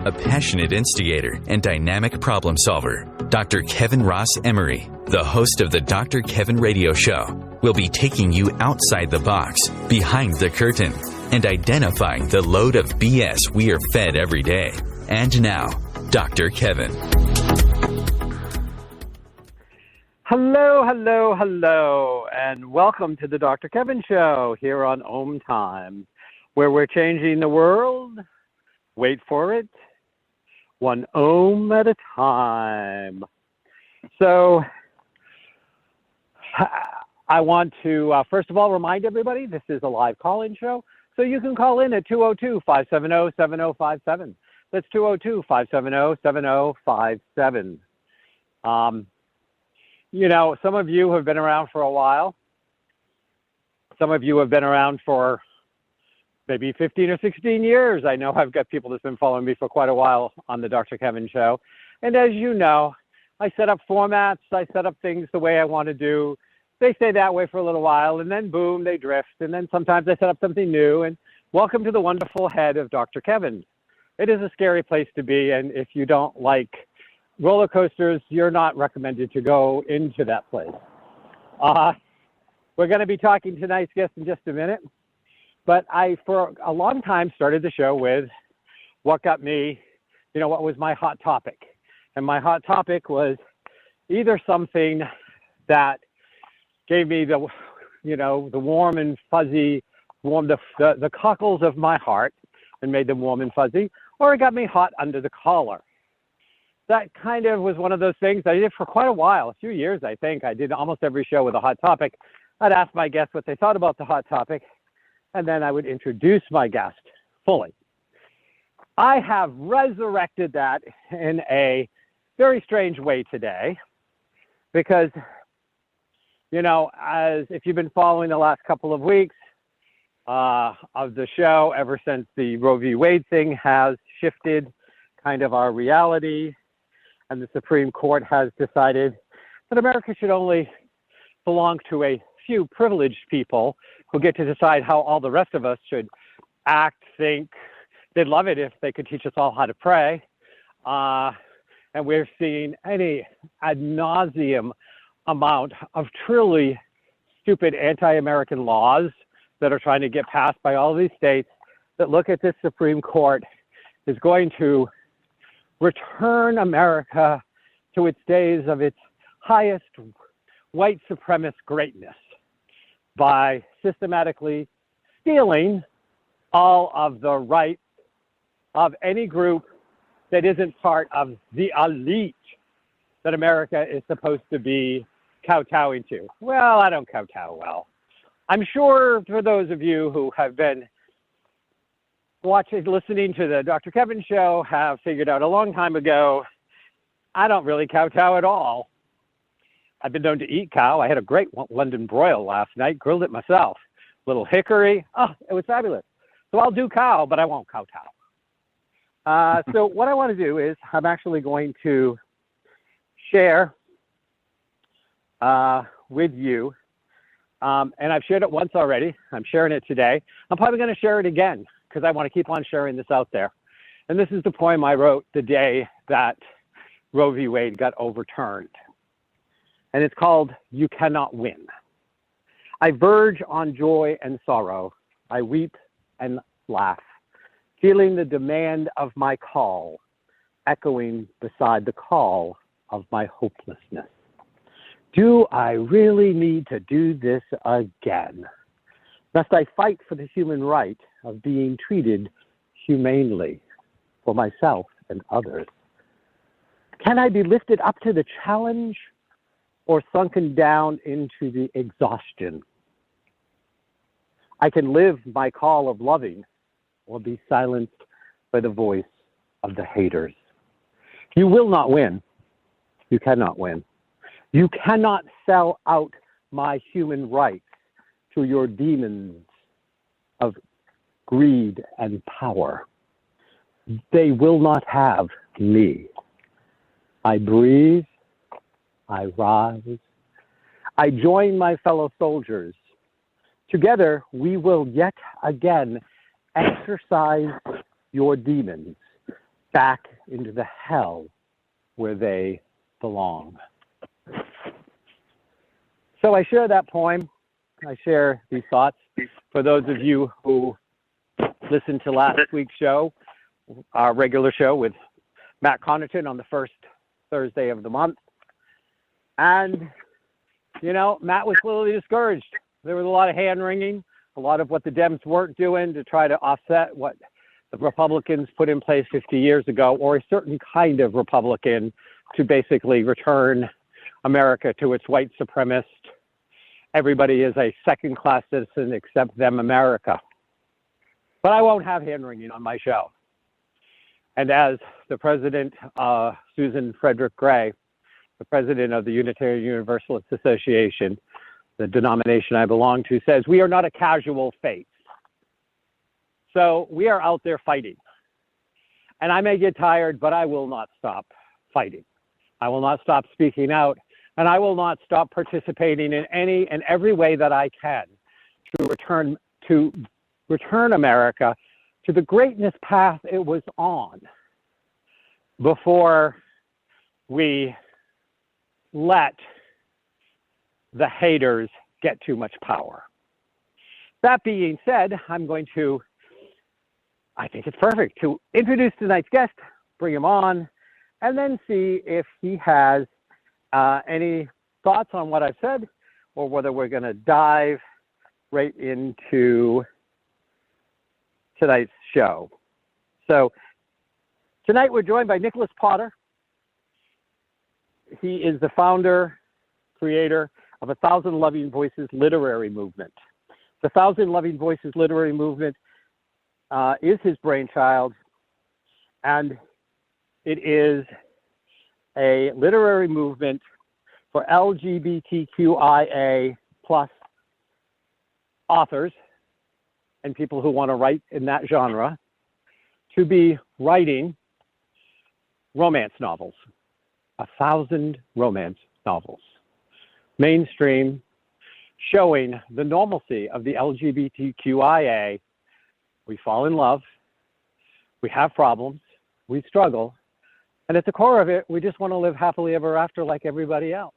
a passionate instigator and dynamic problem solver, Dr. Kevin Ross Emery, the host of the Dr. Kevin Radio Show, will be taking you outside the box, behind the curtain, and identifying the load of BS we are fed every day. And now, Dr. Kevin. Hello, hello, hello, and welcome to the Dr. Kevin Show here on OMTimes, where we're changing the world, wait for it, one Om at a time. So, I want to, first of all, remind everybody this is a live call-in show, so you can call in at 202-570-7057. That's 202-570-7057. You know, some of you have been around for a while. Some of you have been around for maybe 15 or 16 years. I know I've got people that's been following me for quite a while on the Dr. Kevin Show. And as you know, I set up formats. I set up things the way I want to do. They stay that way for a little while, and then boom, they drift. And then sometimes I set up something new. And welcome to the wonderful head of Dr. Kevin. It is a scary place to be, and if you don't like roller coasters, you're not recommended to go into that place. We're going to be talking to tonight's guest in just a minute, but I, for a long time, started the show with what got me, what was my hot topic. And my hot topic was either something that gave me the warm and fuzzy, the cockles of my heart and made them warm and fuzzy, or it got me hot under the collar. That kind of was one of those things I did for quite a while, a few years, I think. I did almost every show with a hot topic. I'd ask my guests what they thought about the hot topic, and then I would introduce my guest fully. I have resurrected that in a very strange way today because, as if you've been following the last couple of weeks of the show, ever since the Roe v. Wade thing has shifted kind of our reality, and the Supreme Court has decided that America should only belong to a few privileged people who get to decide how all the rest of us should act, think. They'd love it if they could teach us all how to pray. And we're seeing any ad nauseum amount of truly stupid anti-American laws that are trying to get passed by all of these states that look at this Supreme Court is going to return America to its days of its highest white supremacist greatness by systematically stealing all of the rights of any group that isn't part of the elite that America is supposed to be kowtowing to. Well, I don't kowtow well. I'm sure for those of you who have been listening to the Dr. Kevin Show have figured out a long time ago, I don't really kowtow at all. I've been known to eat cow. I had a great London broil last night, grilled it myself. Little hickory. Oh, it was fabulous. So I'll do cow, but I won't kowtow. So what I want to do is I'm actually going to share with you, and I've shared it once already. I'm sharing it today. I'm probably going to share it again, because I want to keep on sharing this out there. And this is the poem I wrote the day that Roe v. Wade got overturned. And it's called, You Cannot Win. I verge on joy and sorrow. I weep and laugh, feeling the demand of my call, echoing beside the call of my hopelessness. Do I really need to do this again? Must I fight for the human right of being treated humanely for myself and others? Can I be lifted up to the challenge or sunken down into the exhaustion? I can live my call of loving or be silenced by the voice of the haters. You will not win. You cannot win. You cannot sell out my human rights to your demons of greed and power. They will not have me. I breathe, I rise, I join my fellow soldiers. Together, we will yet again exorcise your demons, back into the hell where they belong. So I share that poem. I share these thoughts. For those of you who listened to last week's show, our regular show with Matt Connaughton on the first Thursday of the month. And, you know, Matt was clearly discouraged. There was a lot of hand-wringing, a lot of what the Dems weren't doing to try to offset what the Republicans put in place 50 years ago, or a certain kind of Republican to basically return America to its white supremacist, everybody is a second-class citizen except them, America. But I won't have hand-wringing on my show. And as the president, Susan Frederick Gray, the president of the Unitarian Universalist Association, the denomination I belong to, says, we are not a casual faith. So we are out there fighting. And I may get tired, but I will not stop fighting. I will not stop speaking out, and I will not stop participating in any and every way that I can to return America to the greatness path it was on before we let the haters get too much power. That being said, I'm going to, I think it's perfect to introduce tonight's guest, bring him on, and then see if he has any thoughts on what I've said, or whether we're going to dive right into tonight's show. So tonight we're joined by Nickolas Potter. He is the founder, creator of 1,000 Loving Voices literary movement. The 1,000 Loving Voices literary movement is his brainchild, and it is a literary movement for LGBTQIA plus authors and people who want to write in that genre to be writing romance novels, 1,000 romance novels, mainstream, showing the normalcy of the LGBTQIA. We fall in love, we have problems, we struggle, and at the core of it, we just want to live happily ever after like everybody else.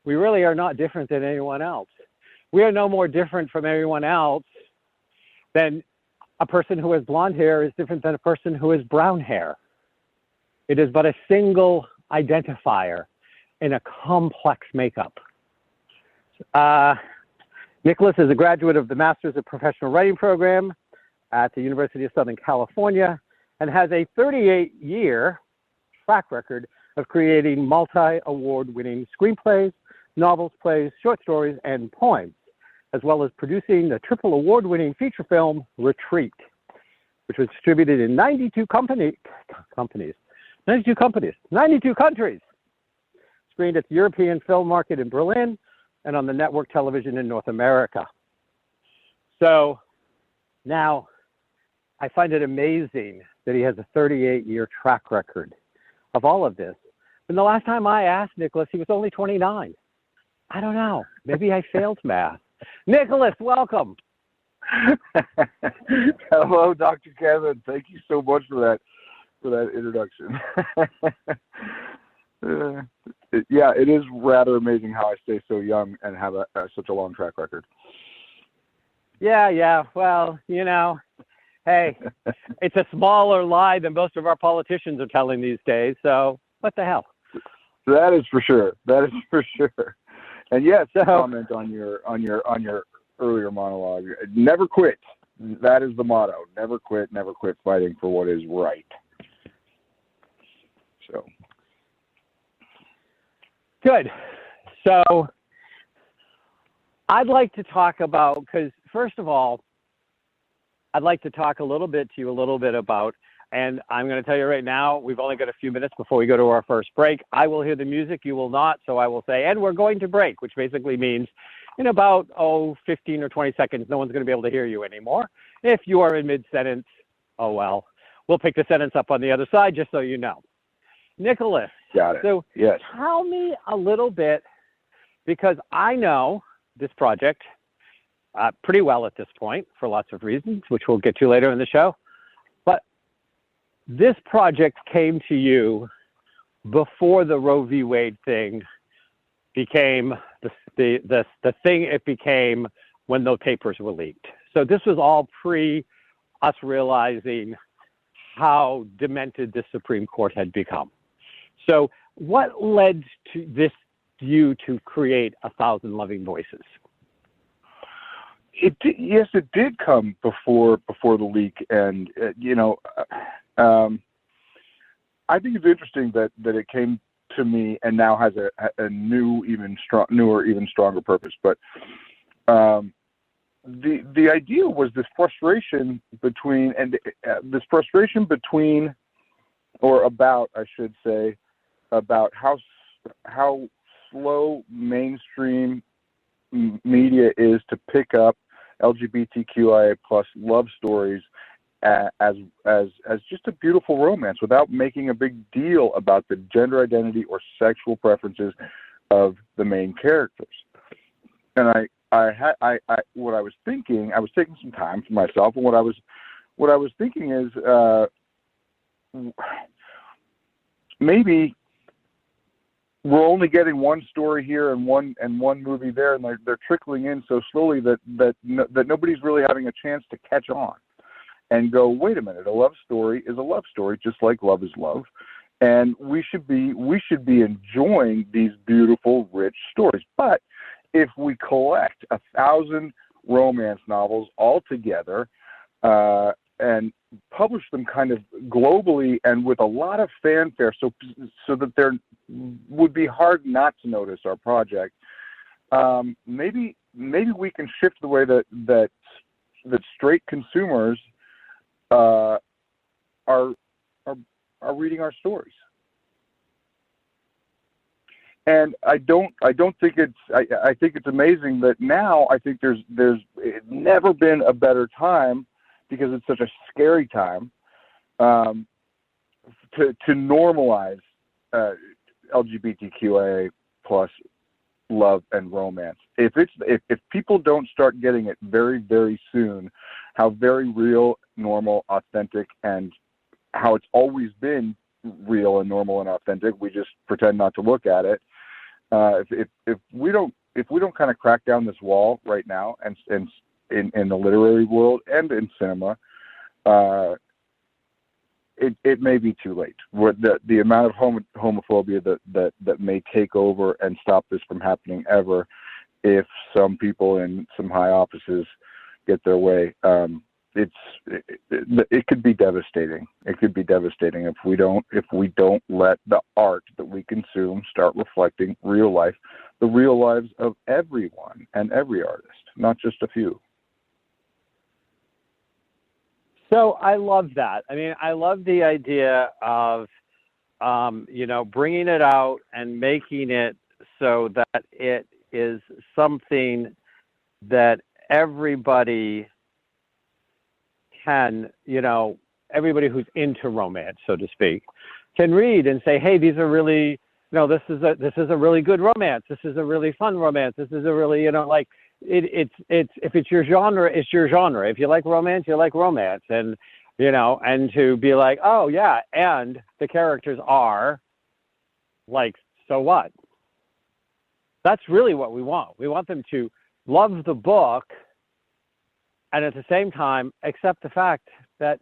We really are not different than anyone else. We are no more different from everyone else than a person who has blonde hair is different than a person who has brown hair. It is but a single identifier in a complex makeup. Nickolas is a graduate of the Masters of Professional Writing program at the University of Southern California and has a 38-year track record of creating multi-award-winning screenplays, novels, plays, short stories, and poems, as well as producing the triple award-winning feature film Retreat, which was distributed in 92 countries, screened at the European Film Market in Berlin, and on the network television in North America. So now I find it amazing that he has a 38-year track record of all of this. And the last time I asked Nickolas, he was only 29. I don't know. Maybe I failed math. Nickolas, welcome. Hello, Dr. Kevin. Thank you so much for that introduction. Yeah, it is rather amazing how I stay so young and have such a long track record. Yeah. Well, you know, hey, it's a smaller lie than most of our politicians are telling these days. So what the hell? That is for sure. And yes, so, comment on your earlier monologue. Never quit. That is the motto. Never quit fighting for what is right. So good. So I'd like to talk about, because first of all, I'd like to talk a little bit about, and I'm going to tell you right now, we've only got a few minutes before we go to our first break. I will hear the music, you will not, so I will say, and we're going to break, which basically means in about, 15 or 20 seconds, no one's going to be able to hear you anymore. If you are in mid-sentence, oh well, we'll pick the sentence up on the other side, just so you know. Nickolas, got it. So yes. Tell me a little bit, because I know this project pretty well at this point for lots of reasons, which we'll get to later in the show. But this project came to you before the Roe v. Wade thing became the thing it became when those papers were leaked. So this was all pre us realizing how demented the Supreme Court had become. So what led to you to create 1,000 Loving Voices? Yes, it did come before the leak, and I think it's interesting that it came to me and now has a newer, even stronger purpose. But the idea was this frustration between, or about, I should say, about how slow mainstream media is to pick up LGBTQIA plus love stories as just a beautiful romance without making a big deal about the gender identity or sexual preferences of the main characters. And what I was thinking, I was taking some time for myself, and what I was thinking is maybe we're only getting one story here and one movie there, and they're trickling in so slowly that nobody's really having a chance to catch on and go, wait a minute, a love story is a love story, just like love is love, and we should be enjoying these beautiful, rich stories. But if we collect 1,000 romance novels all together and publish them kind of globally and with a lot of fanfare, so that there would be hard not to notice our project, maybe we can shift the way that straight consumers are reading our stories. And I think it's amazing that now I think there's never been a better time, because it's such a scary time, to normalize LGBTQIA plus love and romance. If people don't start getting it very, very soon, how very real, normal, authentic, and how it's always been real and normal and authentic, we just pretend not to look at it. If we don't kind of crack down this wall right now, and in the literary world and in cinema, it may be too late. The amount of homophobia that may take over and stop this from happening ever, if some people in some high offices get their way, it could be devastating. It could be devastating if we don't let the art that we consume start reflecting real life, the real lives of everyone and every artist, not just a few. So I love that. I mean, I love the idea of, bringing it out and making it so that it is something that everybody can, everybody who's into romance, so to speak, can read and say, hey, these are really, this is a really good romance. This is a really fun romance. This is a really, it's if it's your genre, it's your genre. If you like romance, you like romance. And, and to be like, oh yeah, and the characters are like, so what? That's really what we want. We want them to love the book and at the same time accept the fact that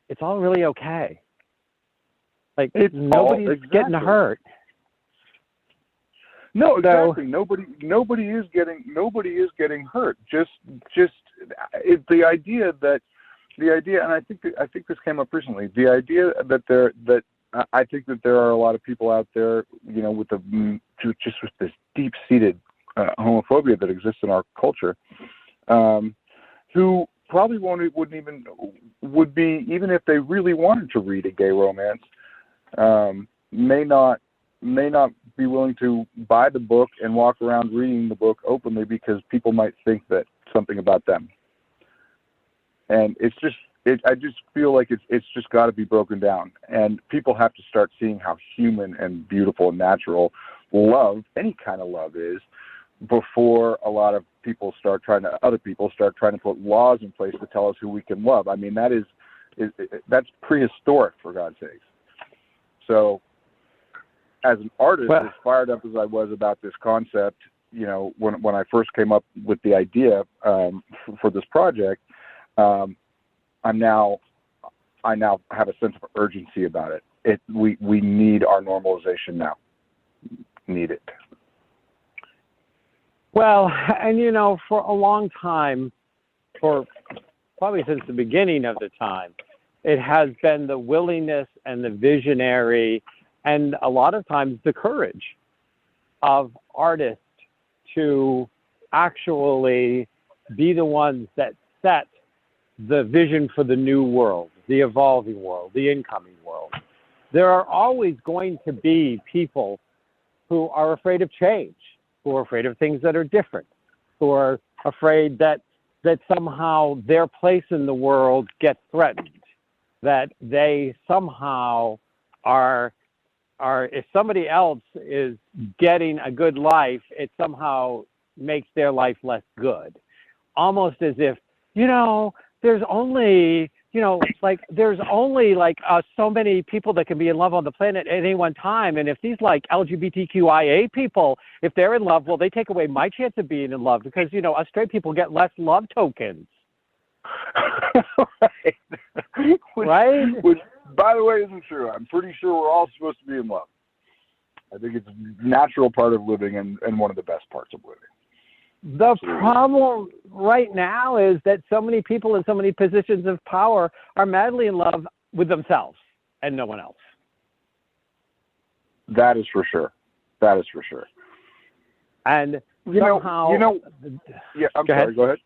it's all really okay. Like, nobody's getting hurt. No, exactly. Nobody is getting hurt. Just the idea, and I think this came up recently. The idea that I think that there are a lot of people out there, with this deep-seated homophobia that exists in our culture, who probably would be, even if they really wanted to read a gay romance, may not be willing to buy the book and walk around reading the book openly because people might think that something about them. And I just feel like it's just got to be broken down, and people have to start seeing how human and beautiful and natural love, any kind of love, is, before a lot of other people start trying to put laws in place to tell us who we can love. I mean, that is that's prehistoric, for God's sakes. So as an artist, as fired up as I was about this concept, you know, when I first came up with the idea for this project, I now have a sense of urgency about it. We need our normalization now. Need it. Well, and you know, for a long time, for probably since the beginning of the time, it has been the willingness and the visionary and a lot of times the courage of artists to actually be the ones that set the vision for the new world, the evolving world, the incoming world. There are always going to be people who are afraid of change, who are afraid of things that are different, who are afraid that somehow their place in the world gets threatened, that they somehow are if somebody else is getting a good life, it somehow makes their life less good. Almost as if, you know, there's only so many people that can be in love on the planet at any one time. And if these like LGBTQIA people, if they're in love, well, they take away my chance of being in love because, you know, us straight people get less love tokens. Right? Which, by the way, isn't true. I'm pretty sure we're all supposed to be in love. I think it's a natural part of living and one of the best parts of living. The problem right now is that so many people in so many positions of power are madly in love with themselves and no one else. That is for sure. That is for sure. And somehow, yeah, I'm sorry. Go ahead.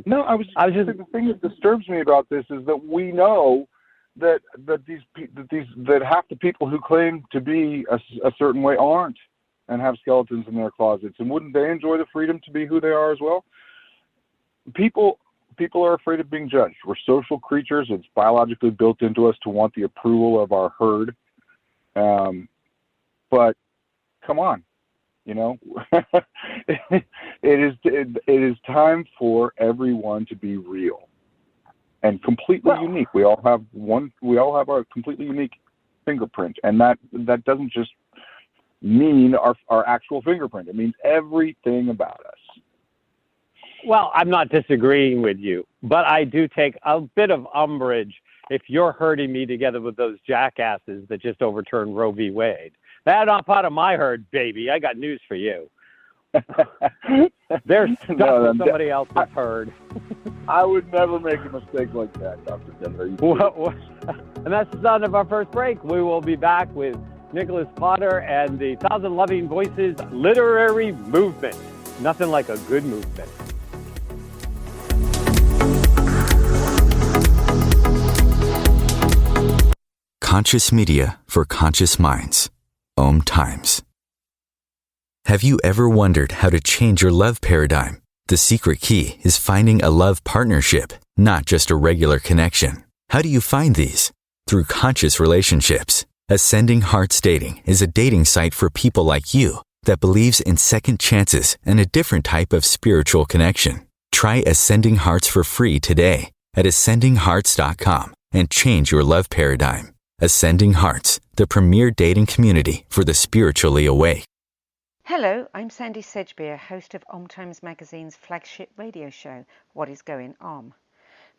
No, I was just the thing that disturbs me about this is that we know that half the people who claim to be a certain way aren't, and have skeletons in their closets. And wouldn't they enjoy the freedom to be who they are as well? People are afraid of being judged. We're social creatures. It's biologically built into us to want the approval of our herd. But come on, you know, it is time for everyone to be real and completely unique. We all have our completely unique fingerprint, and that doesn't just mean our actual fingerprint. It means everything about us. Well, I'm not disagreeing with you, but I do take a bit of umbrage if you're herding me together with those jackasses that just overturned Roe v. Wade. They're not part of my herd, baby. I got news for you. They're stuck with somebody else's herd. I would never make a mistake like that, Dr. Denver. And that's the sound of our first break. We will be back with Nickolas Potter and the Thousand Loving Voices literary movement. Nothing like a good movement. Conscious media for conscious minds. OMTimes. Have you ever wondered how to change your love paradigm? The secret key is finding a love partnership, not just a regular connection. How do you find these? Through conscious relationships. Ascending Hearts Dating is a dating site for people like you that believes in second chances and a different type of spiritual connection. Try Ascending Hearts for free today at ascendinghearts.com and change your love paradigm. Ascending Hearts, the premier dating community for the spiritually awake. Hello, I'm Sandy Sedgbeer, host of OMTimes magazine's flagship radio show, What is Going On?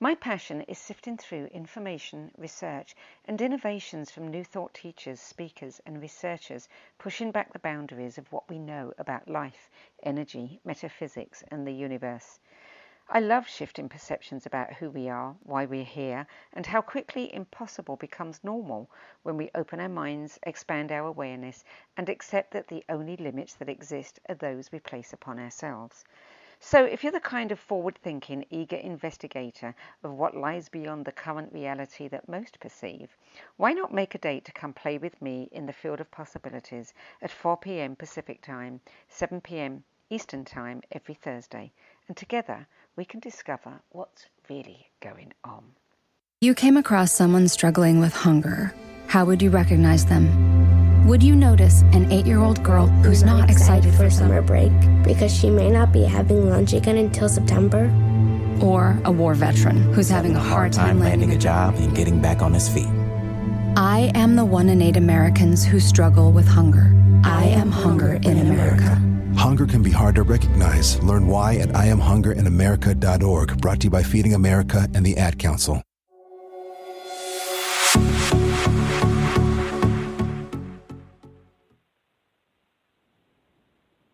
My passion is sifting through information, research, and innovations from new thought teachers, speakers, and researchers pushing back the boundaries of what we know about life, energy, metaphysics, and the universe. I love shifting perceptions about who we are, why we're here, and how quickly impossible becomes normal when we open our minds, expand our awareness, and accept that the only limits that exist are those we place upon ourselves. So if you're the kind of forward-thinking, eager investigator of what lies beyond the current reality that most perceive, why not make a date to come play with me in the field of possibilities at 4 p.m. Pacific Time, 7 p.m. Eastern Time every Thursday, and together we can discover what's really going on. You came across someone struggling with hunger. How would you recognize them? Would you notice an 8-year-old girl who's not excited for summer break because she may not be having lunch again until September? or a war veteran who's having a hard time landing a job and getting back on his feet. I am the 1 in 8 Americans who struggle with hunger. I am hunger in America. Hunger can be hard to recognize. Learn why at IamHungerInAmerica.org, brought to you by Feeding America and the Ad Council.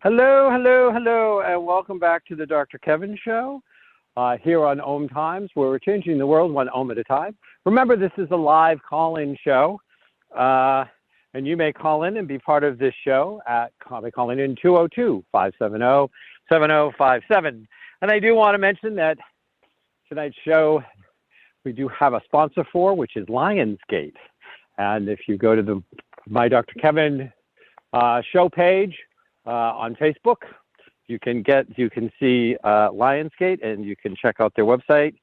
Hello, hello, hello, and welcome back to the Dr. Kevin Show here on OMTimes, where we're changing the world one Om at a time. Remember, this is a live call-in show, and you may call in and be part of this show by calling in 202-570-7057. And I do want to mention that tonight's show we do have a sponsor for, which is Lionsgate. And if you go to the My Dr. Kevin show page, on Facebook, you can see Lionsgate, and you can check out their website,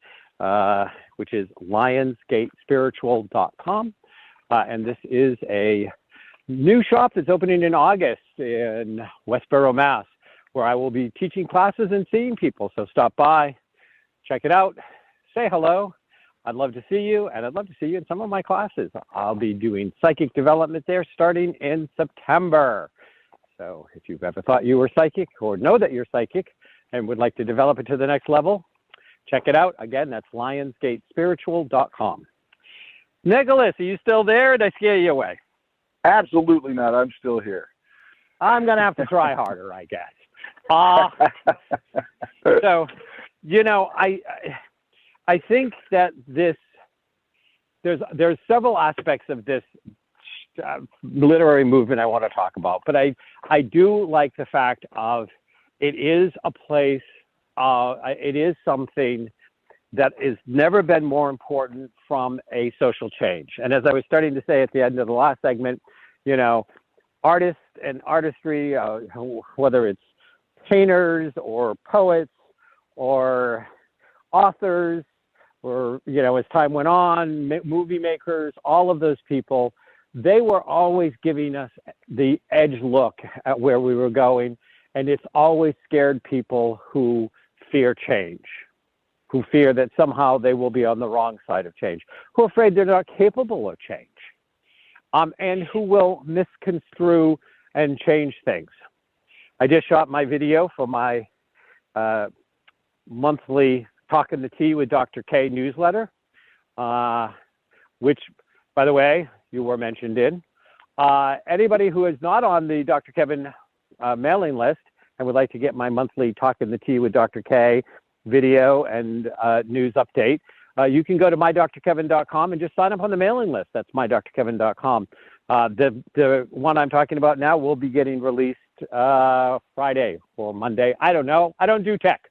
which is lionsgatespiritual.com. And this is a new shop that's opening in August in Westboro, Mass, where I will be teaching classes and seeing people. So stop by, check it out, say hello. I'd love to see you, and I'd love to see you in some of my classes. I'll be doing psychic development there starting in September. So if you've ever thought you were psychic or know that you're psychic and would like to develop it to the next level, check it out. Again, that's lionsgatespiritual.com. Nickolas, are you still there? Did I scare you away? Absolutely not. I'm still here. I'm going to have to try harder, I guess. So, I think that there's several aspects of this literary movement I want to talk about, but I do like the fact of it is a place, it is something that has never been more important from a social change. And as I was starting to say at the end of the last segment, artists and artistry, whether it's painters or poets or authors or, as time went on, movie makers, all of those people, they were always giving us the edge look at where we were going. And it's always scared people who fear change, who fear that somehow they will be on the wrong side of change, who are afraid they're not capable of change, and who will misconstrue and change things. I just shot my video for my monthly Talking the Tea with Dr. K newsletter, which, by the way, you were mentioned in. Anybody who is not on the Dr. Kevin mailing list and would like to get my monthly Talking the Tea with Dr. K video and news update, you can go to mydrkevin.com and just sign up on the mailing list. That's mydrkevin.com. The one I'm talking about now will be getting released Friday or Monday. I don't know. I don't do tech.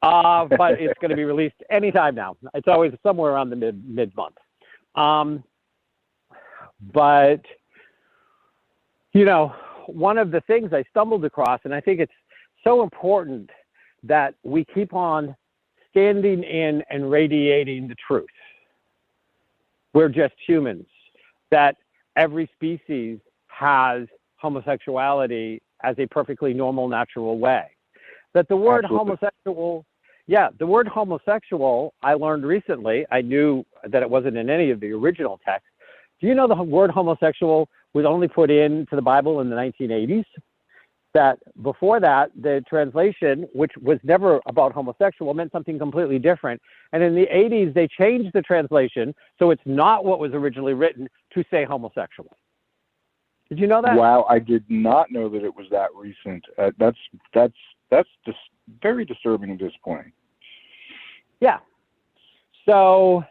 But it's going to be released anytime now. It's always somewhere around the mid-month. But, one of the things I stumbled across, and I think it's so important that we keep on standing in and radiating the truth. We're just humans, that every species has homosexuality as a perfectly normal, natural way. That the word homosexual, the word homosexual, I learned recently, I knew that it wasn't in any of the original texts. Do you know the word homosexual was only put into the Bible in the 1980s? That before that, the translation, which was never about homosexual, meant something completely different. And in the 80s, they changed the translation, so it's not what was originally written, to say homosexual. Did you know that? Wow, I did not know that it was that recent. That's just very disturbing and disappointing. Yeah. So,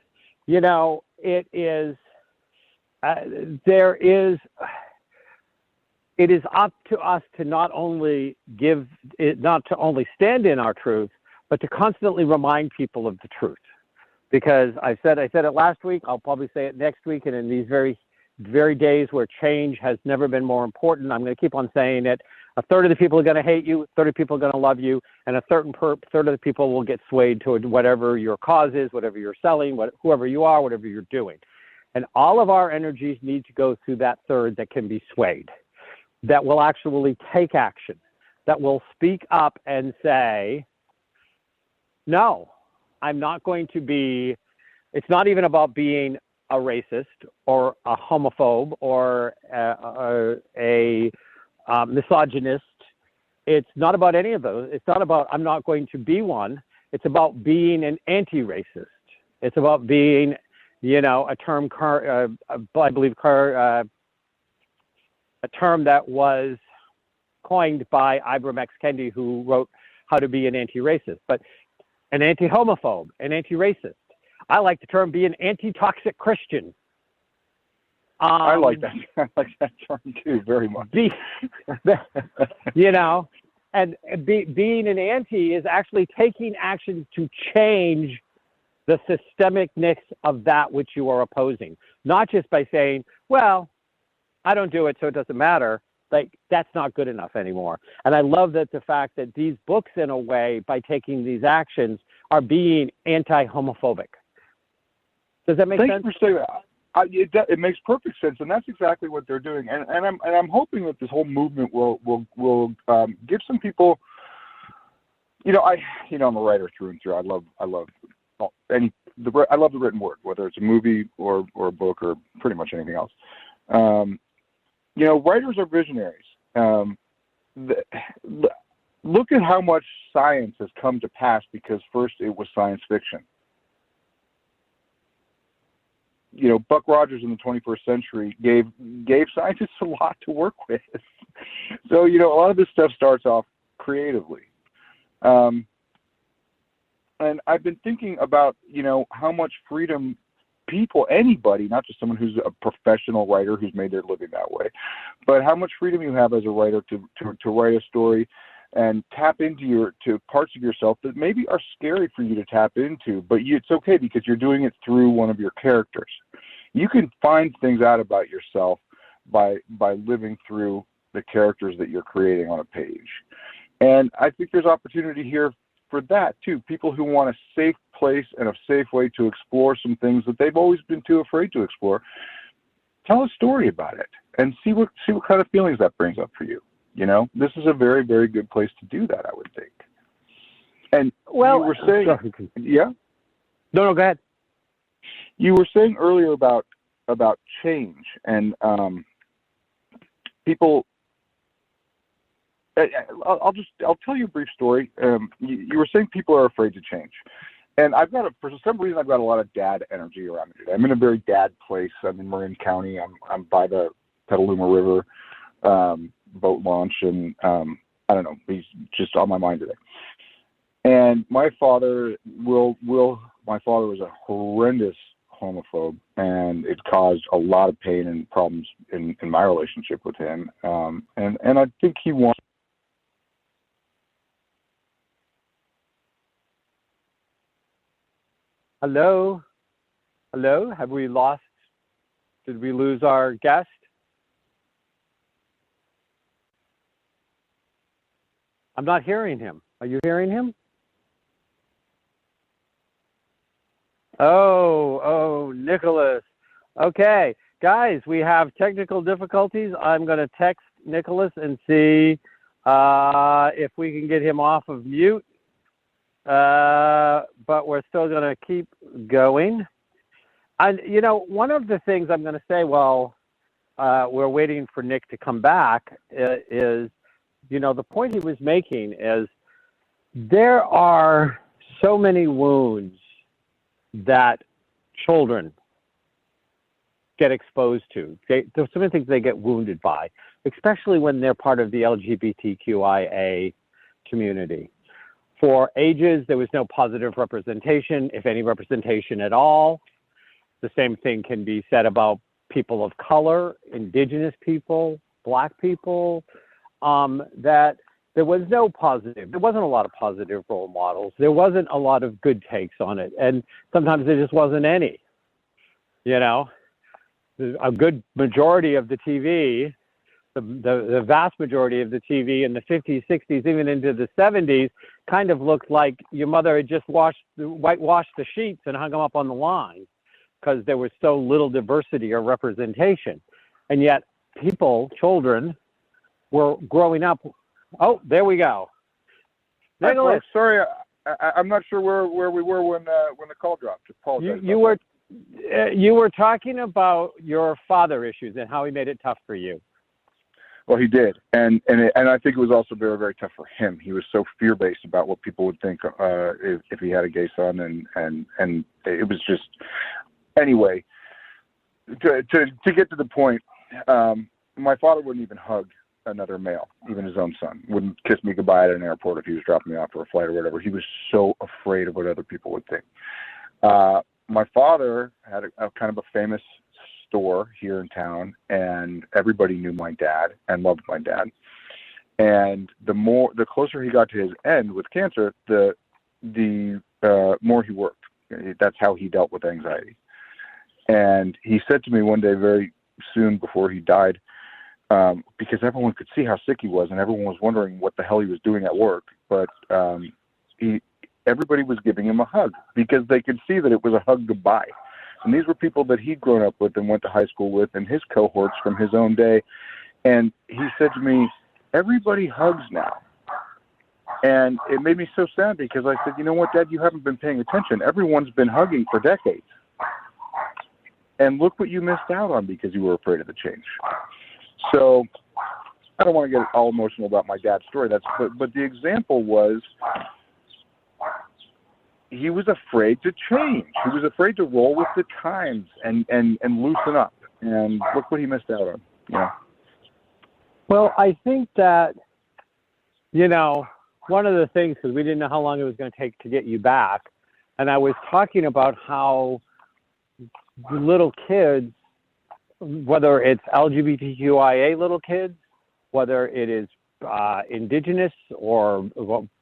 it is. It is up to us to not only stand in our truth, but to constantly remind people of the truth. Because I said it last week, I'll probably say it next week, and in these very, very days where change has never been more important, I'm going to keep on saying it. A third of the people are going to hate you, a third of the people are going to love you, and a third of the people will get swayed to whatever your cause is, whatever you're selling, whoever you are, whatever you're doing. And all of our energies need to go through that third that can be swayed, that will actually take action, that will speak up and say, no, I'm not going to be, it's not even about being a racist or a homophobe or a misogynist. It's not about any of those. It's not about I'm not going to be one. It's about being an anti-racist. It's about being, a term, I believe, a term that was coined by Ibram X. Kendi, who wrote How to Be an Anti-Racist, but an anti-homophobe, an anti-racist. I like the term be an anti-toxic Christian. I like that. I like that term too, very much. And being an anti is actually taking action to change the systemicness of that which you are opposing. Not just by saying, well, I don't do it, so it doesn't matter. Like, that's not good enough anymore. And I love that the fact that these books, in a way, by taking these actions, are being anti-homophobic. Does that make sense? Thank you for saying that. It makes perfect sense, and that's exactly what they're doing. And I'm hoping that this whole movement will give some people. I'm a writer through and through. I love the written word, whether it's a movie or a book or pretty much anything else. Writers are visionaries. Look at how much science has come to pass because first it was science fiction. Buck Rogers in the 21st century gave scientists a lot to work with. So, a lot of this stuff starts off creatively. And I've been thinking about, how much freedom anybody, not just someone who's a professional writer who's made their living that way, but how much freedom you have as a writer to write a story and tap into parts of yourself that maybe are scary for you to tap into, but it's okay because you're doing it through one of your characters. You can find things out about yourself by living through the characters that you're creating on a page. And I think there's opportunity here for that too. People who want a safe place and a safe way to explore some things that they've always been too afraid to explore. Tell a story about it and see what kind of feelings that brings up for you. This is a very, very good place to do that, I would think. And you were saying, yeah? No, go ahead. You were saying earlier about change and people. I'll tell you a brief story. You were saying people are afraid to change, and for some reason I've got a lot of dad energy around me today. I'm in a very dad place. I'm in Marin County. I'm by the Petaluma River boat launch, and I don't know. He's just on my mind today. And my father was a horrendous homophobe, and it caused a lot of pain and problems in my relationship with him. And I think he wants. Hello? Have we lost? Did we lose our guest? I'm not hearing him. Are you hearing him? Oh, Nickolas. Okay, guys, we have technical difficulties. I'm going to text Nickolas and see if we can get him off of mute. But we're still going to keep going. And, one of the things I'm going to say while we're waiting for Nick to come back is, the point he was making is there are so many wounds that children get exposed to. There's so many things they get wounded by, especially when they're part of the LGBTQIA community. For ages, there was no positive representation, if any representation at all. The same thing can be said about people of color, indigenous people, Black people, that there was no positive. There wasn't a lot of positive role models. There wasn't a lot of good takes on it. And sometimes there just wasn't any. A good majority of the TV, the vast majority of the TV in the 50s, 60s, even into the 70s, kind of looked like your mother had just whitewashed the sheets and hung them up on the line because there was so little diversity or representation. And yet children, were growing up. Oh, there we go. Hi, folks. Sorry, I'm not sure where we were when the call dropped. Apologize. You were talking about your father issues and how he made it tough for you. Well, he did, and I think it was also very, very tough for him. He was so fear-based about what people would think if he had a gay son, and it was just anyway. To get to the point, my father wouldn't even hug another male, even his own son. Wouldn't kiss me goodbye at an airport if he was dropping me off for a flight or whatever. He was so afraid of what other people would think. My father had a kind of a famous store here in town, and everybody knew my dad and loved my dad. And the closer he got to his end with cancer, the more he worked. That's how he dealt with anxiety. And he said to me one day, very soon before he died, because everyone could see how sick he was, and everyone was wondering what the hell he was doing at work. But everybody was giving him a hug because they could see that it was a hug goodbye. And these were people that he'd grown up with and went to high school with, and his cohorts from his own day. And he said to me, everybody hugs now. And it made me so sad because I said, you know what, Dad, you haven't been paying attention. Everyone's been hugging for decades. And look what you missed out on because you were afraid of the change. So I don't want to get all emotional about my dad's story. But the example was he was afraid to change. He was afraid to roll with the times and loosen up. And look what he missed out on. Yeah. Well, I think that, one of the things, because we didn't know how long it was going to take to get you back, and I was talking about how little kids, whether it's LGBTQIA little kids, whether it is indigenous or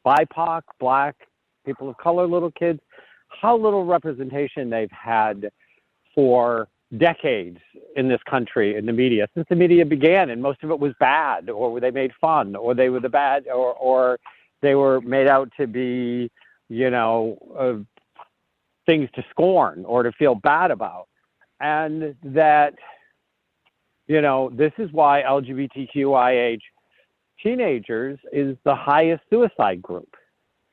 BIPOC, black, people of color little kids, how little representation they've had for decades in this country in the media, since the media began, and most of it was bad, or they made fun, or they were the bad, or they were made out to be, things to scorn or to feel bad about. And that, this is why LGBTQIA teenagers is the highest suicide group.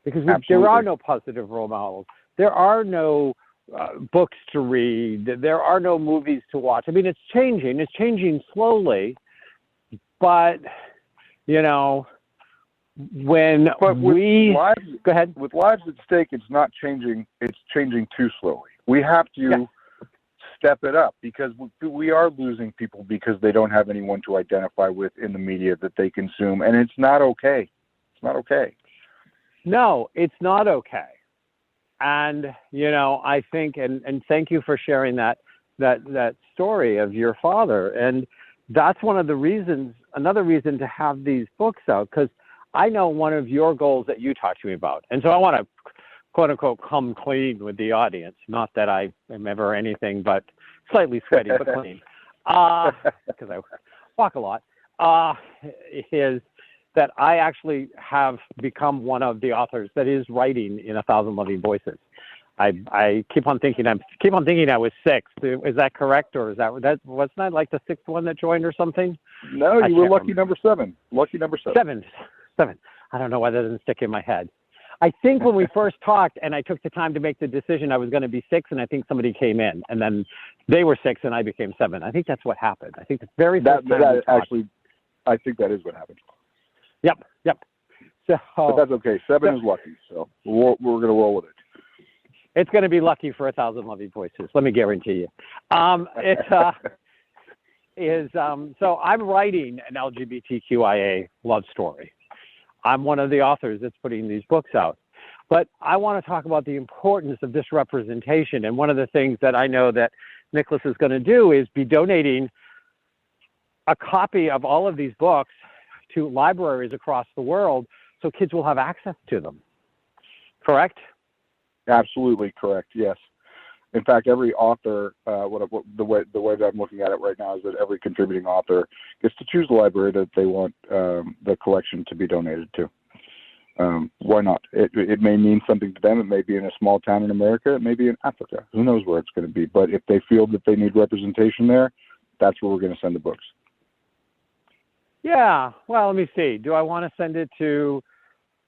Because there are no positive role models. There are no books to read. There are no movies to watch. I mean, it's changing. It's changing slowly. But, go ahead. With lives at stake, it's not changing. It's changing too slowly. We have to step it up because we are losing people because they don't have anyone to identify with in the media that they consume. And it's not okay. It's not okay. No, it's not okay. And, I think, and thank you for sharing that story of your father. And that's one of the reasons, another reason to have these books out, because I know one of your goals that you talked to me about. And so I want to, quote unquote, come clean with the audience. Not that I am ever anything but slightly sweaty, but clean. Because I walk a lot. Is that I actually have become one of the authors that is writing in 1,000 Loving Voices. I keep on thinking I was sixth. Is that correct, or is that wasn't I like the sixth one that joined or something? No, you were lucky number 7. Lucky number 7. Seven. I don't know why that doesn't stick in my head. I think when we first talked and I took the time to make the decision, I was going to be 6, and I think somebody came in, and then they were 6 and I became 7. I think that's what happened. I think the very first time that actually, I think that is what happened. Yep. So, but that's okay. 7 is lucky, so we're going to roll with it. It's going to be lucky for 1,000 Loving Voices. Let me guarantee you. So I'm writing an LGBTQIA love story. I'm one of the authors that's putting these books out. But I want to talk about the importance of this representation. And one of the things that I know that Nickolas is going to do is be donating a copy of all of these books to libraries across the world so kids will have access to them. Correct? Absolutely correct, yes. In fact, every author, the way that I'm looking at it right now is that every contributing author gets to choose the library that they want the collection to be donated to. Why not? It may mean something to them. It may be in a small town in America. It may be in Africa. Who knows where it's going to be? But if they feel that they need representation there, that's where we're going to send the books. Yeah. Well, let me see. Do I want to send it to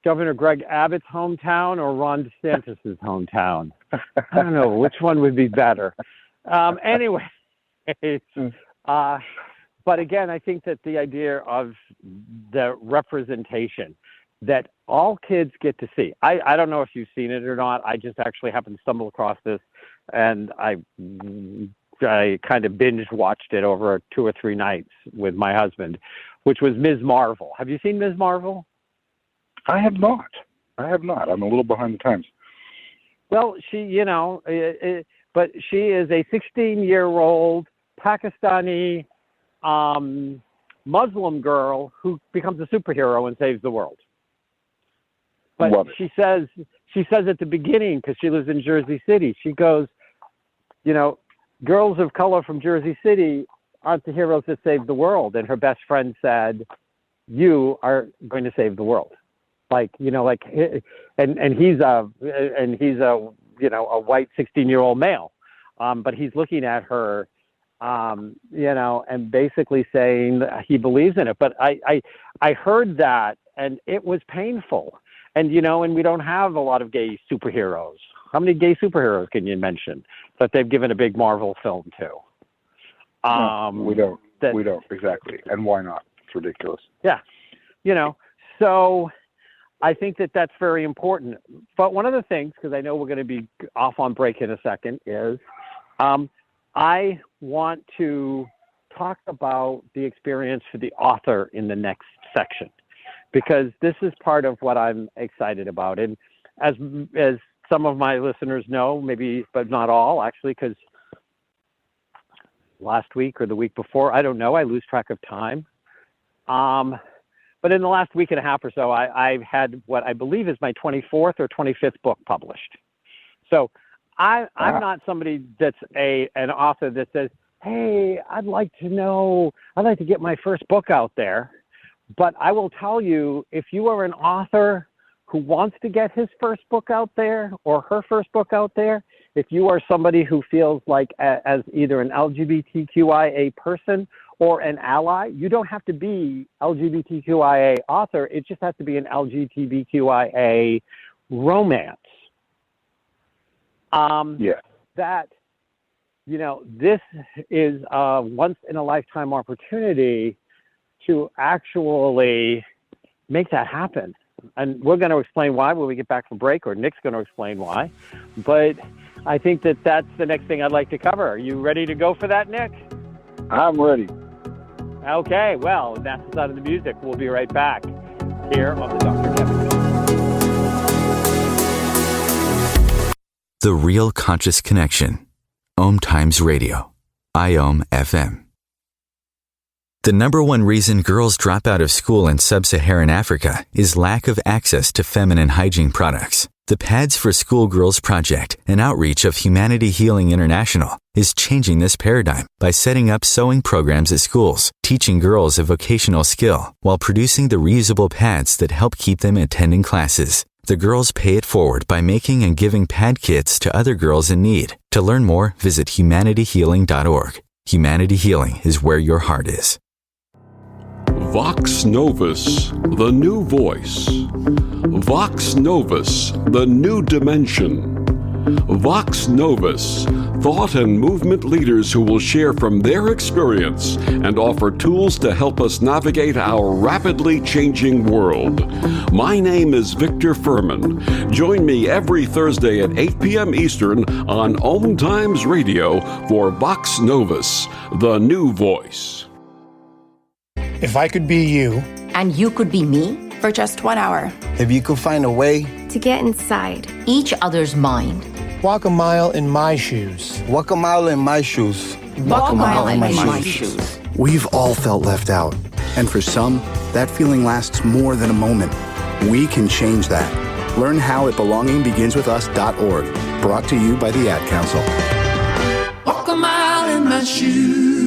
Governor Greg Abbott's hometown or Ron DeSantis' hometown? I don't know. Which one would be better? Anyway, but again, I think that the idea of the representation that all kids get to see. I don't know if you've seen it or not. I just actually happened to stumble across this, and I kind of binge watched it over 2 or 3 nights with my husband, which was Ms. Marvel. Have you seen Ms. Marvel? I have not. I'm a little behind the times. Well, but she is a 16-year-old Pakistani Muslim girl who becomes a superhero and saves the world. But she says at the beginning, because she lives in Jersey City, she goes, girls of color from Jersey City aren't the heroes that save the world. And her best friend said, you are going to save the world. And he's a white 16-year-old male. But he's looking at her, and basically saying that he believes in it. But I heard that, and it was painful. And we don't have a lot of gay superheroes. How many gay superheroes can you mention that they've given a big Marvel film to? No, we don't. We don't, exactly. And why not? It's ridiculous. Yeah. So I think that that's very important. But one of the things, because I know we're going to be off on break in a second, is I want to talk about the experience for the author in the next section, because this is part of what I'm excited about. And as some of my listeners know, maybe, but not all, actually, because last week or the week before, I don't know, I lose track of time. But in the last week and a half or so, I've had what I believe is my 24th or 25th book published. So I'm not somebody that's an author that says, hey, I'd like to get my first book out there. But I will tell you, if you are an author who wants to get his first book out there or her first book out there, if you are somebody who feels like as either an LGBTQIA person or an ally, you don't have to be LGBTQIA author. It just has to be an LGBTQIA romance. That, this is a once in a lifetime opportunity to actually make that happen. And we're going to explain why when we get back from break, or Nick's going to explain why. But I think that that's the next thing I'd like to cover. Are you ready to go for that, Nick? I'm ready. Okay, well, that's the side of the music. We'll be right back here on the Dr. Kevin Show. The Real Conscious Connection. OMTimes Radio. IOM FM. The number one reason girls drop out of school in sub-Saharan Africa is lack of access to feminine hygiene products. The Pads for Schoolgirls Project, an outreach of Humanity Healing International, is changing this paradigm by setting up sewing programs at schools, teaching girls a vocational skill, while producing the reusable pads that help keep them attending classes. The girls pay it forward by making and giving pad kits to other girls in need. To learn more, visit humanityhealing.org. Humanity Healing is where your heart is. Vox Novus, the new voice. Vox Novus, the new dimension. Vox Novus, thought and movement leaders who will share from their experience and offer tools to help us navigate our rapidly changing world. My name is Victor Furman. Join me every Thursday at 8 p.m. Eastern on OMTimes Radio for Vox Novus, the new voice. If I could be you. And you could be me? For just 1 hour. If you could find a way to get inside each other's mind. Walk a mile in my shoes. Walk a mile in my shoes. Walk a mile in my shoes. We've all felt left out. And for some, that feeling lasts more than a moment. We can change that. Learn how at belongingbeginswithus.org. Brought to you by the Ad Council. Walk a mile in my shoes.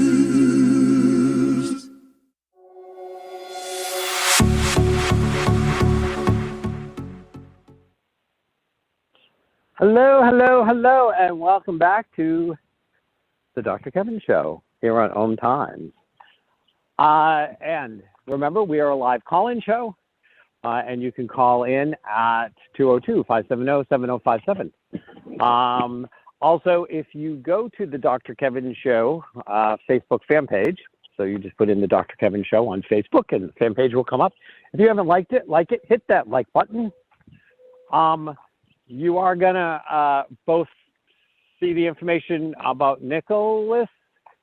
Hello, and welcome back to the Dr. Kevin Show here on OMTimes. And remember, we are a live call-in show. and you can call in at 202-570-7057. Also, if you go to the Dr. Kevin Show Facebook fan page, so you just put in the Dr. Kevin Show on Facebook and the fan page will come up. If you haven't liked it, hit that like button. You are going to both see the information about Nickolas.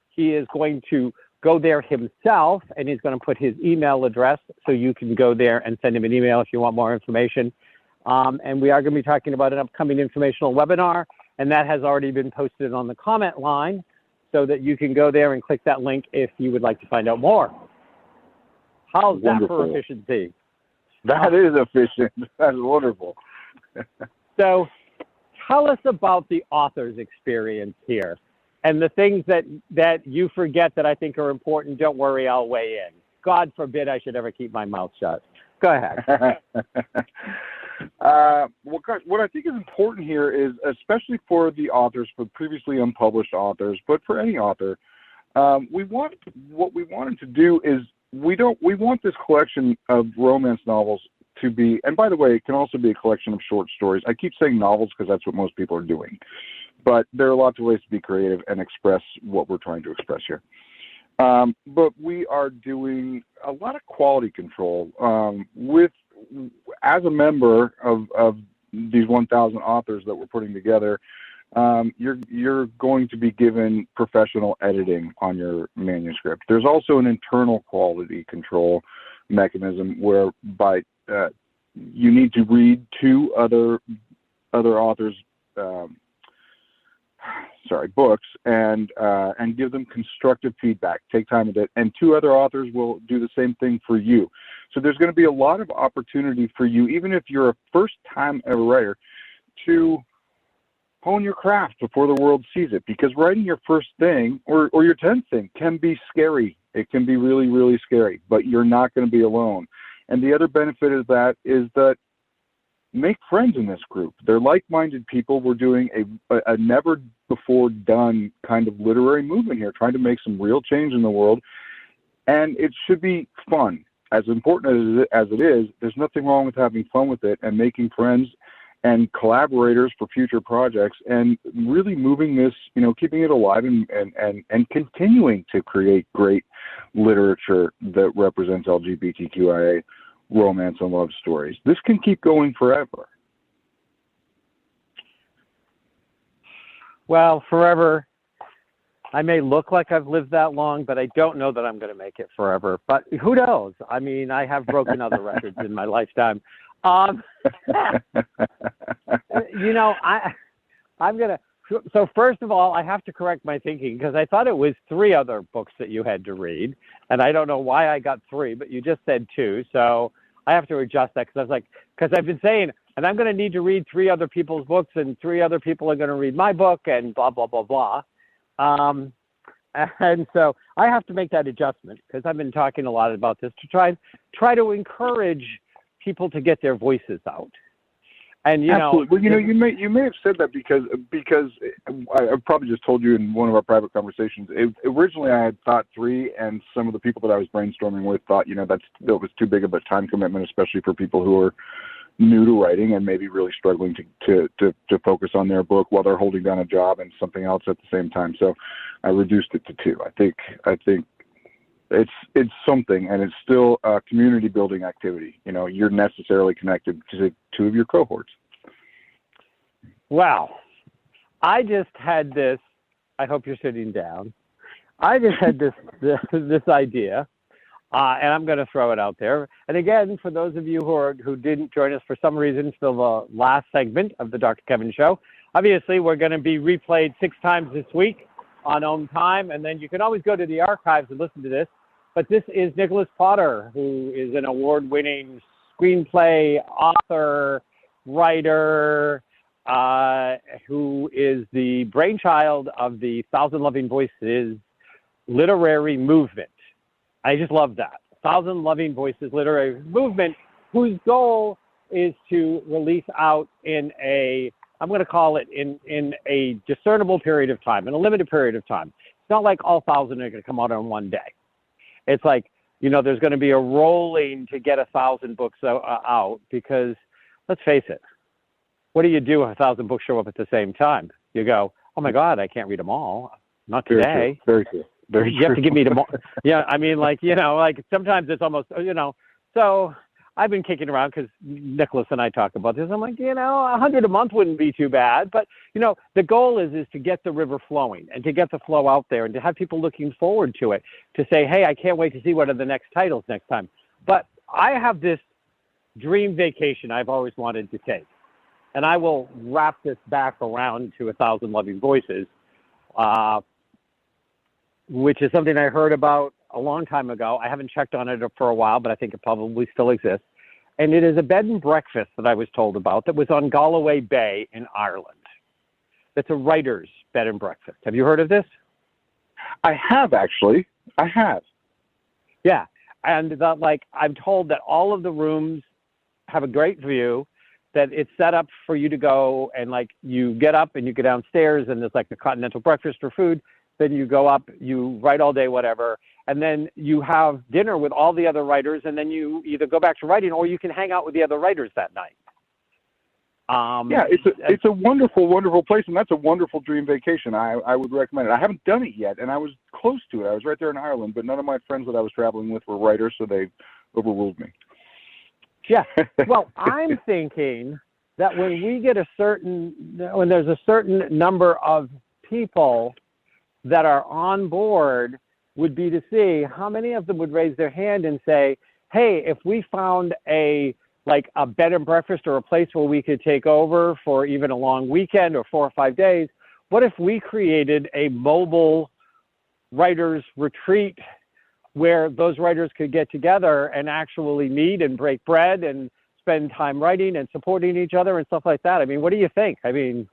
He is going to go there himself, and he's going to put his email address so you can go there and send him an email if you want more information. And we are going to be talking about an upcoming informational webinar, and that has already been posted on the comment line so that you can go there and click that link if you would like to find out more. How's that for efficiency? That is efficient. That's wonderful. So tell us about the author's experience here and the things that you forget that I think are important. Don't worry, I'll weigh in. God forbid I should ever keep my mouth shut. Go ahead. What I think is important here is, especially for the authors, for previously unpublished authors, but for any author, what we wanted to do is we want this collection of romance novels to be, and by the way, it can also be a collection of short stories. I keep saying novels because that's what most people are doing, but there are lots of ways to be creative and express what we're trying to express here. But we are doing a lot of quality control as a member of these 1,000 authors that we're putting together. You're going to be given professional editing on your manuscript. There's also an internal quality control mechanism whereby you need to read two other authors' books and give them constructive feedback. Take time with it, and two other authors will do the same thing for you. So there's going to be a lot of opportunity for you, even if you're a first-time ever writer, to hone your craft before the world sees it. Because writing your first thing or your 10th thing can be scary. It can be really, really scary, but you're not going to be alone. And the other benefit of that is that make friends in this group. They're like-minded people. We're doing a never-before-done kind of literary movement here, trying to make some real change in the world. And it should be fun. As important as it is, there's nothing wrong with having fun with it and making friends and collaborators for future projects and really moving this, keeping it alive and continuing to create great literature that represents LGBTQIA romance and love stories. This can keep going forever. Well, forever. I may look like I've lived that long, but I don't know that I'm going to make it forever. But who knows? I mean, I have broken other records in my lifetime. I'm going to. So first of all, I have to correct my thinking because I thought it was 3 other books that you had to read. And I don't know why I got 3, but you just said 2. So I have to adjust that because I've been saying, and I'm going to need to read 3 other people's books and 3 other people are going to read my book and blah, blah, blah, blah. And so I have to make that adjustment because I've been talking a lot about this to try to encourage people to get their voices out. And absolutely. Well, you may have said that because I probably just told you in one of our private conversations. Originally, I had thought 3, and some of the people that I was brainstorming with thought that was too big of a time commitment, especially for people who are new to writing and maybe really struggling to focus on their book while they're holding down a job and something else at the same time. So I reduced it to 2. I think it's something, and it's still a community building activity. You're necessarily connected to 2 of your cohorts. Wow. I just had this, I hope you're sitting down. I just had this idea, and I'm going to throw it out there. And again, for those of you who didn't join us for some reason for the last segment of the Dr. Kevin Show, obviously we're going to be replayed 6 times this week on OMTime, and then you can always go to the archives and listen to this. But this is Nickolas Potter, who is an award-winning screenplay author, writer, who is the brainchild of the 1,000 Loving Voices literary movement. I just love that. 1,000 Loving Voices literary movement, whose goal is to release out in I'm going to call it in a discernible period of time, in a limited period of time. It's not like all 1,000 are going to come out on one day. It's like there's going to be a rolling to get 1,000 books out because, let's face it, what do you do if 1,000 books show up at the same time? You go, oh my God, I can't read them all. Not today. Very true. Very you have to give me tomorrow. Yeah, I mean, like sometimes it's almost, So I've been kicking around because Nickolas and I talk about this. I'm like, 100 a month wouldn't be too bad. But, the goal is to get the river flowing and to get the flow out there and to have people looking forward to it, to say, hey, I can't wait to see what are the next titles next time. But I have this dream vacation I've always wanted to take. And I will wrap this back around to 1,000 Loving Voices, which is something I heard about a long time ago. I haven't checked on it for a while, but I think it probably still exists. And it is a bed and breakfast that I was told about that was on Galloway Bay in Ireland. That's a writer's bed and breakfast. Have you heard of this? I have, actually. I have. Yeah. And I'm told that all of the rooms have a great view, that it's set up for you to go and you get up and you go downstairs and there's a continental breakfast or food. Then you go up, you write all day, whatever. And then you have dinner with all the other writers. And then you either go back to writing or you can hang out with the other writers that night. Yeah, it's a wonderful, wonderful place. And that's a wonderful dream vacation. I would recommend it. I haven't done it yet. And I was close to it. I was right there in Ireland, but none of my friends that I was traveling with were writers. So they overruled me. Yeah. Well, I'm thinking that when there's a certain number of people that are on board, would be to see how many of them would raise their hand and say, hey, if we found a bed and breakfast or a place where we could take over for even a long weekend or 4 or 5 days, what if we created a mobile writers retreat where those writers could get together and actually meet and break bread and spend time writing and supporting each other and stuff like that? I mean, what do you think? I think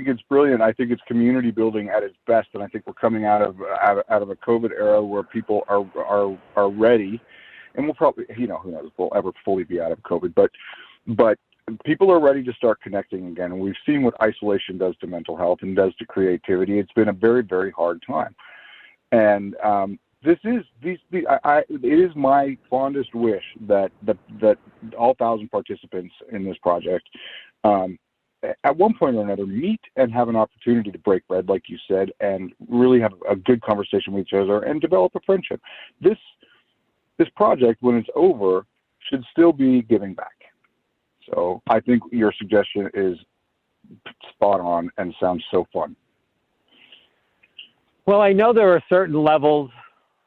it's brilliant. I think it's community building at its best, and I think we're coming out of a COVID era where people are ready, and we'll probably, who knows if we'll ever fully be out of COVID, but people are ready to start connecting again, and we've seen what isolation does to mental health and does to creativity. It's been a very, very hard time. And it is my fondest wish that all 1,000 participants in this project at one point or another meet and have an opportunity to break bread, like you said, and really have a good conversation with each other and develop a friendship. This project, when it's over, should still be giving back. So I think your suggestion is spot on and sounds so fun. Well, I know there are certain levels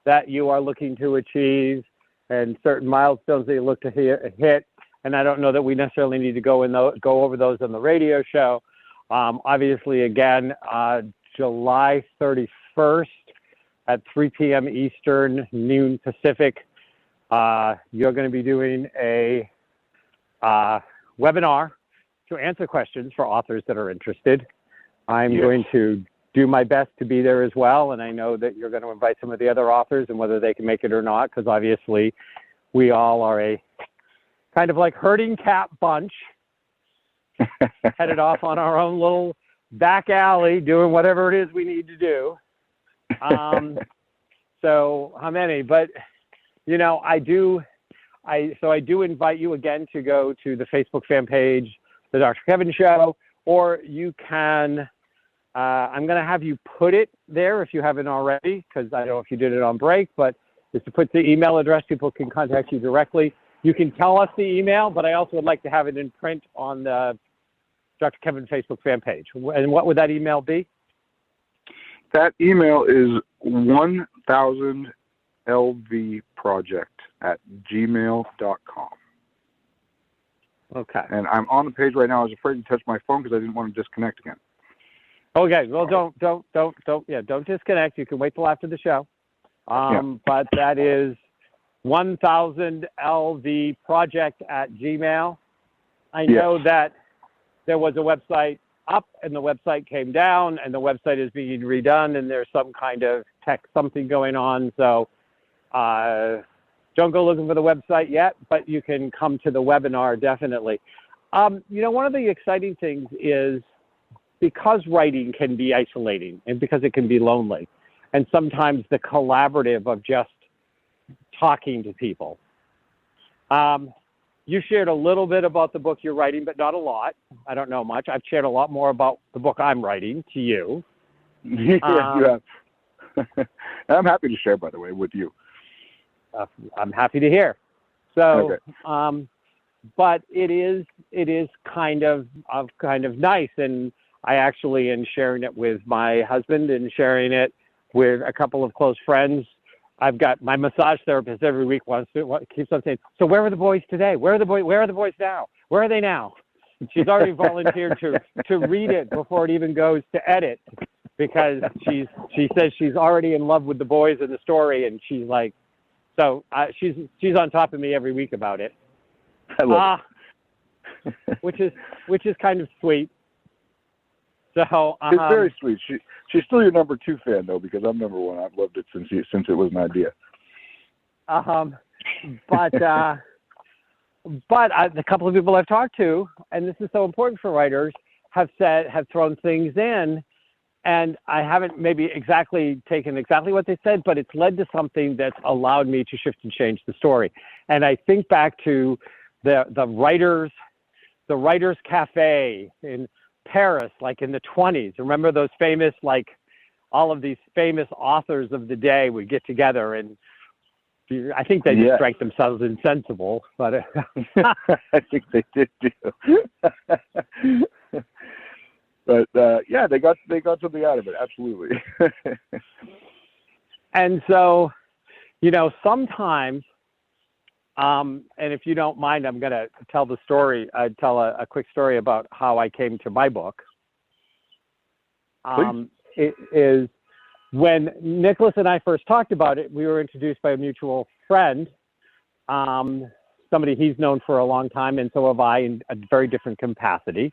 that you are looking to achieve and certain milestones that you look to hit. And I don't know that we necessarily need to go over those on the radio show. Obviously, again, July 31st at 3 p.m. Eastern, noon Pacific, you're going to be doing a webinar to answer questions for authors that are interested. I'm going to do my best to be there as well. And I know that you're going to invite some of the other authors, and whether they can make it or not, because obviously we all are a kind of like herding cat bunch headed off on our own little back alley doing whatever it is we need to do. So how many? But, I do invite you again to go to the Facebook fan page, The Dr. Kevin Show, or you can, I'm going to have you put it there if you haven't already, because I don't know if you did it on break, but is to put the email address. People can contact you directly. You can tell us the email, but I also would like to have it in print on the Dr. Kevin Facebook fan page. And what would that email be? That email is 1000lvproject@gmail.com. Okay. And I'm on the page right now. I was afraid to touch my phone because I didn't want to disconnect again. Okay. Well, don't disconnect. You can wait till after the show. But that is 1000lvproject@gmail. I know that there was a website up and the website came down and the website is being redone and there's some kind of tech something going on. So don't go looking for the website yet, but you can come to the webinar definitely. One of the exciting things is because writing can be isolating and because it can be lonely, and sometimes the collaborative of just talking to people. You shared a little bit about the book you're writing, but not a lot. I don't know much. I've shared a lot more about the book I'm writing to you. Yeah, you have. I'm happy to share, by the way, with you. I'm happy to hear. So, okay. But it is kind of nice, and I actually am sharing it with my husband and sharing it with a couple of close friends. I've got my massage therapist every week keeps on saying, "So where are the boys today? Where are the boys now? Where are they now?" She's already volunteered to read it before it even goes to edit, because she says she's already in love with the boys and the story, and she's like, she's on top of me every week about it. I love it. which is kind of sweet. So it's very sweet. She's still your number 2 fan though, because I'm number 1. I've loved it since it was an idea. But the couple of people I've talked to, and this is so important for writers, have thrown things in, and I haven't maybe taken exactly what they said, but it's led to something that's allowed me to shift and change the story. And I think back to the writers cafe in Paris, like in the 1920s. Remember those famous, like all of these famous authors of the day would get together, and I think they just drank themselves insensible, but I think they did too. But they got something out of it, absolutely. And so, sometimes, and if you don't mind, I'm going to tell the story. I'd tell a quick story about how I came to my book. It is when Nickolas and I first talked about it, we were introduced by a mutual friend, somebody he's known for a long time, and so have I, in a very different capacity.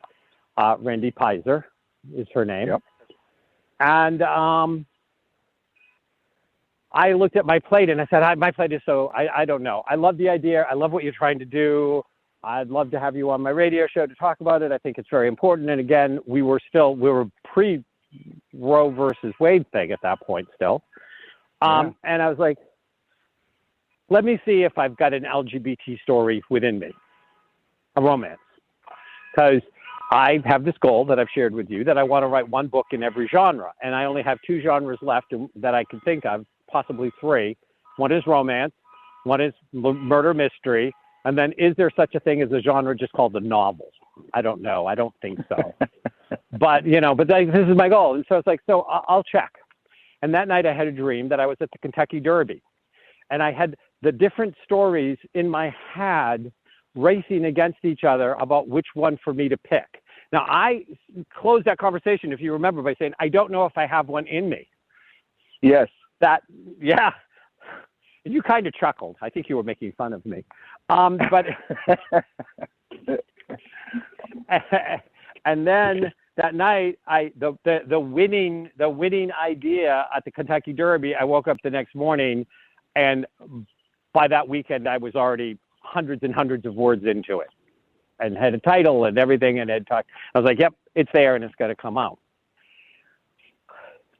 Randy Pizer is her name. Yep. And I looked at my plate and I said, my plate is I don't know. I love the idea. I love what you're trying to do. I'd love to have you on my radio show to talk about it. I think it's very important. And again, we were pre-Roe versus Wade thing at that point still. And I was like, let me see if I've got an LGBT story within me, a romance. Because I have this goal that I've shared with you that I want to write one book in every genre. And I only have 2 genres left that I can think of, possibly 3. One is romance, one is murder mystery, and then is there such a thing as a genre just called a novel? I don't know. I don't think so. But this is my goal. And so it's like, so I'll check. And that night I had a dream that I was at the Kentucky Derby, and I had the different stories in my head racing against each other about which one for me to pick. Now, I closed that conversation, if you remember, by saying, I don't know if I have one in me. Yes. Yeah. And you kind of chuckled. I think you were making fun of me. But and then that night, the winning idea at the Kentucky Derby, I woke up the next morning, and by that weekend, I was already hundreds and hundreds of words into it, and had a title and everything, and had talked. I was like, "Yep, it's there, and it's got to come out."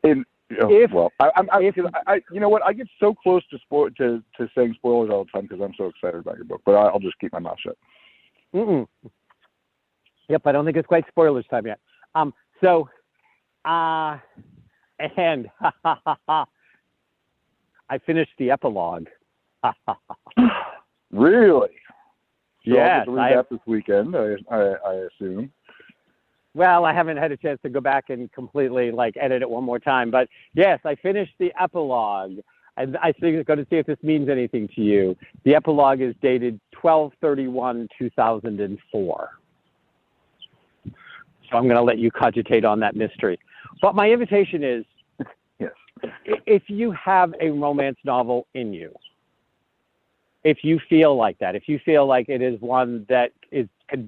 You know what? I get so close to saying spoilers all the time because I'm so excited about your book, but I'll just keep my mouth shut. Yep, I don't think it's quite spoilers time yet. And I finished the epilogue. Really? So yes, I have this weekend. I assume. Well, I haven't had a chance to go back and completely edit it one more time, but yes, I finished the epilogue. And I think I'm going to see if this means anything to you. The epilogue is dated 12/31/2004. So I'm going to let you cogitate on that mystery. But my invitation is, yes, if you have a romance novel in you, if you feel like that, if you feel like it is one that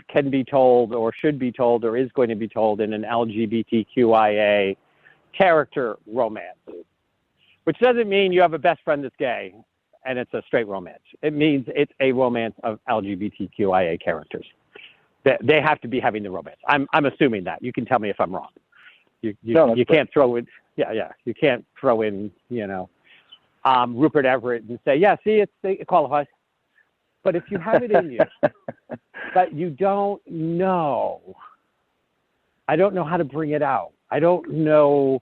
can be told or should be told or is going to be told in an LGBTQIA character romance, which doesn't mean you have a best friend that's gay and it's a straight romance. It means it's a romance of LGBTQIA characters. They have to be having the romance. I'm assuming that. You can tell me if I'm wrong. You can't throw in, you can't throw in, Rupert Everett and say, yeah, see, it qualifies. But if you have it in you, but you don't know, I don't know how to bring it out. I don't know,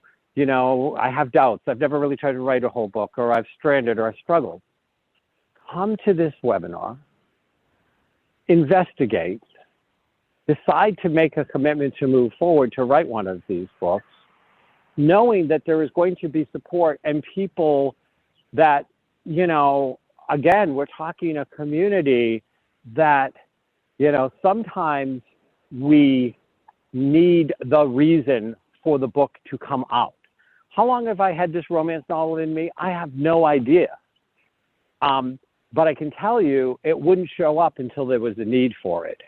I have doubts. I've never really tried to write a whole book, or I've stranded, or I've struggled. Come to this webinar, investigate, decide to make a commitment to move forward to write one of these books, knowing that there is going to be support and people that, again, we're talking a community that, sometimes we need the reason for the book to come out. How long have I had this romance novel in me? I have no idea. But I can tell you it wouldn't show up until there was a need for it.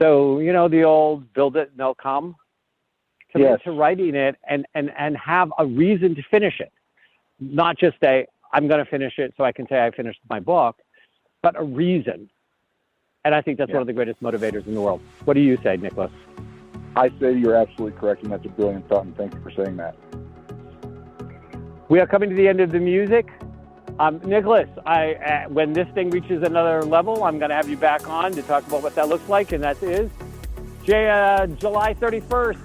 So, the old build it and they'll come. Commit to writing it and have a reason to finish it. Not just I'm going to finish it so I can say I finished my book, but a reason. And I think that's one of the greatest motivators in the world. What do you say, Nickolas? I say you're absolutely correct, and that's a brilliant thought, and thank you for saying that. We are coming to the end of the music. Nickolas, when this thing reaches another level, I'm going to have you back on to talk about what that looks like, and that is July 31st,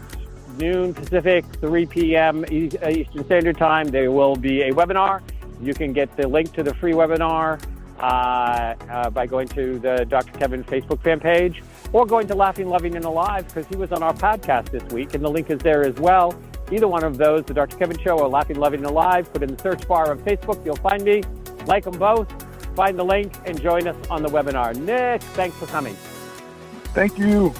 noon Pacific, 3 p.m. Eastern Standard Time. There will be a webinar. You can get the link to the free webinar by going to the Dr. Kevin Facebook fan page, or going to Laughing, Loving, and Alive, because he was on our podcast this week, and the link is there as well. Either one of those, the Dr. Kevin Show or Laughing, Loving, and Alive, put in the search bar of Facebook, you'll find me. Like them both, find the link, and join us on the webinar. Nick, thanks for coming. Thank you.